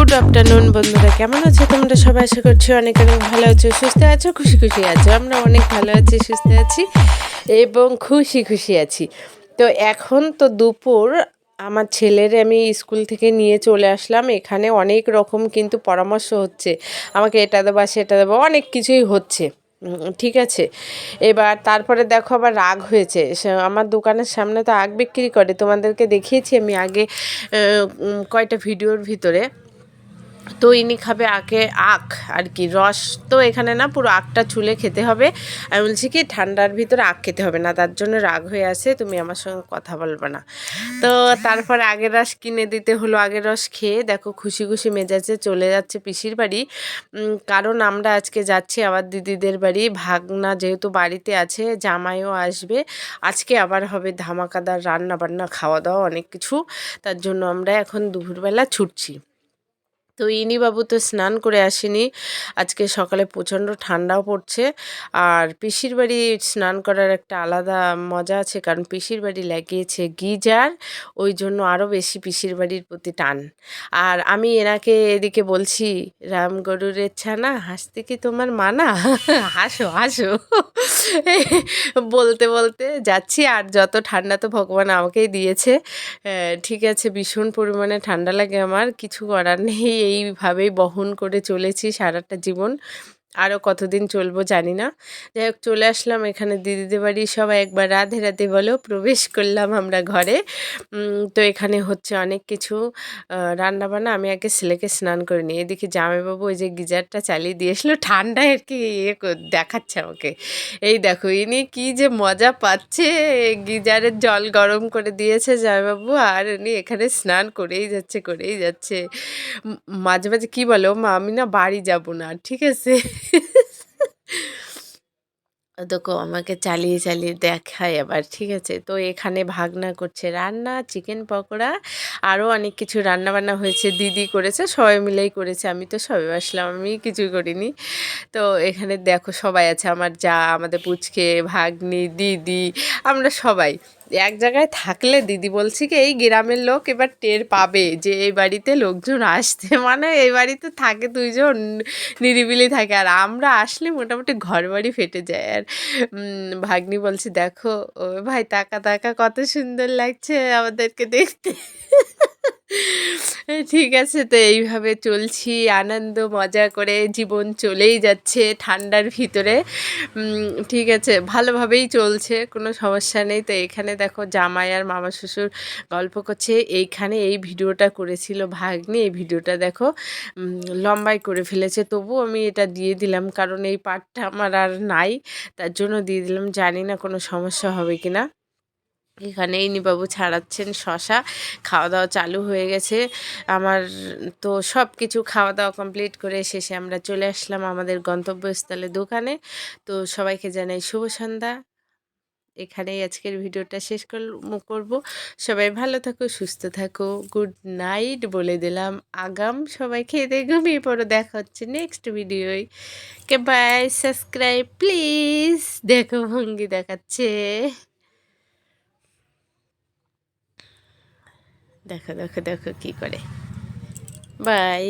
Good afternoon বন্ধুরা, কেমন আছো তোমরা সবাই? আশা করছি অনেক অনেক ভালো আছো, সুস্থ আছো, খুশি খুশি আছো। আমরা অনেক ভালো আছি, সুস্থ আছি এবং খুশি খুশি আছি। তো এখন তো দুপুর, আমার ছেলের আমি স্কুল থেকে নিয়ে চলে আসলাম। এখানে অনেক রকম কিন্তু পরামর্শ হচ্ছে, আমাকে এটা দেবো সেটা দেবো, অনেক কিছুই হচ্ছে। ঠিক আছে, এবার তারপরে দেখো আবার রাগ হয়েছে। আমার দোকানের সামনে তো আখ বিক্রি করে, তোমাদেরকে দেখিয়েছি আমি আগে কয়টা ভিডিওর ভিতরে। তো ইনি খাবে আখ আর কি, রস তো এখানে না, পুরো আখটা ছুলে খেতে হবে। আমি বলছি কি ঠান্ডার ভিতরে আখ খেতে হবে না, তার জন্য রাগ হয়ে আছে, তুমি আমার সঙ্গে কথা বলবে না। তো তারপরে আগের রস কিনে দিতে হলো। আগের রস খেয়ে দেখো খুশি খুশি মেজাজে চলে যাচ্ছে পিসির বাড়ি। কারণ আমরা আজকে যাচ্ছি আবার দিদিদের বাড়ি। ভাগনা যেহেতু বাড়িতে আছে, জামাইও আসবে, আজকে আবার হবে ধামাকাদার রান্না বান্না, খাওয়া দাওয়া, অনেক কিছু। তার জন্য আমরা এখন দুপুরবেলা ছুটছি। তো ইনি বাবু তো স্নান করে আসেনি, আজকে সকালে প্রচণ্ড ঠান্ডাও পড়ছে। আর পিসির বাড়ি স্নান করার একটা আলাদা মজা আছে, কারণ পিসির বাড়ি লাগিয়েছে গিজার, ওই জন্য আরও বেশি পিসির বাড়ির প্রতি টান। আর আমি এনাকে এদিকে বলছি, রাম গরুরের ছানা হাসতে কি তোমার মানা, হাসো হাসো, বলতে বলতে যাচ্ছি। আর যত ঠান্ডা তো ভগবান আমাকেই দিয়েছে। ঠিক আছে, ভীষণ পরিমাণে ঠান্ডা লাগে আমার, কিছু করার নেই, এইভাবেই বহন করে চলেছি সারাটা জীবন। আরও কতদিন চলবো জানি না। যাই হোক, চলে আসলাম এখানে দিদিদের বাড়ি। সবাই একবার রাধে রাধে বলো। প্রবেশ করলাম আমরা ঘরে। তো এখানে হচ্ছে অনেক কিছু রান্নাবান্না। আমি আগে ছেলেকে স্নান করে নিই। এদিকে জামাইবাবু ওই যে গিজারটা চালিয়ে দিয়ে আসলো, ঠান্ডায় আর কি দেখাচ্ছে আমাকে। এই দেখো ইনি কি যে মজা পাচ্ছে, গিজারের জল গরম করে দিয়েছে জামাইবাবু, আর উনি এখানে স্নান করেই যাচ্ছে করেই যাচ্ছে। মাঝে মাঝে কি বলে, ও মা আমি না বাড়ি যাব না, ঠিক আছে। দেখো আমাকে চালিয়ে চালিয়ে দেখায় আবার, ঠিক আছে। তো এখানে ভাগনা করছে রান্না, চিকেন পকোড়া, আরও অনেক কিছু রান্না বান্না হয়েছে, দিদি করেছে, সবাই মিলেই করেছে। আমি তো সবে আসলাম, আমি কিছুই করিনি। তো এখানে দেখো সবাই আছে, আমার যা, আমাদের পুচকে, ভাগ্নি, দিদি, আমরা সবাই এক জায়গায় থাকলে, দিদি বলছি কি এই গ্রামের লোক এবার টের পাবে যে এই বাড়িতে লোকজন আসছে, মানে এই বাড়িতে থাকে দুইজন, নিরিবিলি থাকে। আর আমরা আসলে মোটামুটি ঘর বাড়ি ফেটে যায়। আর ভাগ্নি বলছি দেখো, ও ভাই তাকা তাকা, কত সুন্দর লাগছে আমাদেরকে দেখতে। ঠিক আছে, তো এইভাবে চলছি, আনন্দ মজা করে জীবন চলেই যাচ্ছে ঠান্ডার ভিতরে। ঠিক আছে, ভালোভাবেই চলছে, কোনো সমস্যা নেই। তো এখানে দেখো জামাই আর মামা শ্বশুর গল্প করছে। এইখানে এই ভিডিওটা করেছিল ভাগ্নি, এই ভিডিওটা দেখো লম্বাই করে ফেলেছে, তবু আমি এটা দিয়ে দিলাম, কারণ এই পার্টটা আমার আর নাই, তার জন্য দিয়ে দিলাম। জানি না কোনো সমস্যা হবে কি না। এখানে ইনিবাবু ছাড়াচ্ছেন শশা, খাওয়া দাওয়া চালু হয়ে গেছে আমার। তো সব কিছু খাওয়া দাওয়া কমপ্লিট করে শেষে আমরা চলে আসলাম আমাদের গন্তব্যস্থলে দোকানে। তো সবাইকে জানাই শুভ সন্ধ্যা। এখানেই আজকের ভিডিওটা শেষ করব। সবাই ভালো থাকো, সুস্থ থাকো, গুড নাইট বলে দিলাম। আগাম সবাই খেয়ে দিয়ে ঘুমিয়ে পড়ো। দেখা হচ্ছে নেক্সট ভিডিওয়। কে বাই, সাবস্ক্রাইব প্লিজ। দেখো ভঙ্গি দেখাচ্ছে, দেখো দেখো দেখো কি করে। বাই।